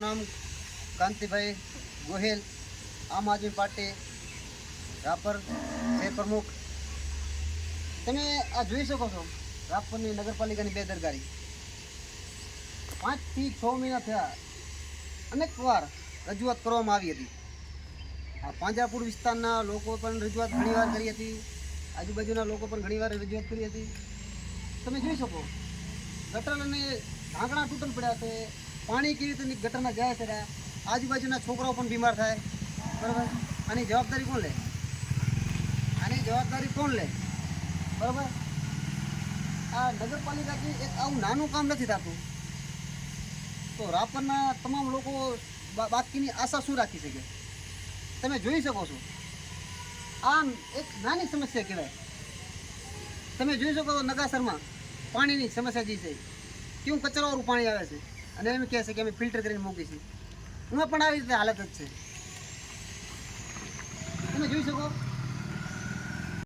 નામ કાંતિભાઈ ગોહેલ, આમ આદમી પાર્ટી રાપર શહેર પ્રમુખ. તમે આ જોઈ શકો છો રાપરની નગરપાલિકાની બેદરકારી. 5 થી 6 મહિના થયા અનેક વાર રજૂઆત કરવામાં આવી હતી. આ પાંજરાપુર વિસ્તારના લોકો પણ રજૂઆત ઘણીવાર કરી હતી, આજુબાજુના લોકો પણ ઘણીવાર રજૂઆત કરી હતી. તમે જોઈ શકો ગટર અને ઢાંકણા તૂટલ પડ્યા છે, પાણી કેવી રીતે ગટરના જાય છે, આજુબાજુના છોકરાઓ પણ બીમાર થાય. બરાબર, આની જવાબદારી કોણ લે? આની જવાબદારી કોણ લે? બરાબર, આ નગરપાલિકાથી એક આવું નાનું કામ નથી થતું તો રાપરના તમામ લોકો બાકીની આશા શું રાખી શકે? તમે જોઈ શકો છો આ એક નાની સમસ્યા કહેવાય. તમે જોઈ શકો છો નગાસરમાં પાણીની સમસ્યા જે છે, કેવું કચરાવાળું પાણી આવે છે અને એમ કહે છે કે અમે ફિલ્ટર કરીને મૂકીશું. એમાં પણ આવી રીતે હાલત જ છે. તમે જોઈ શકો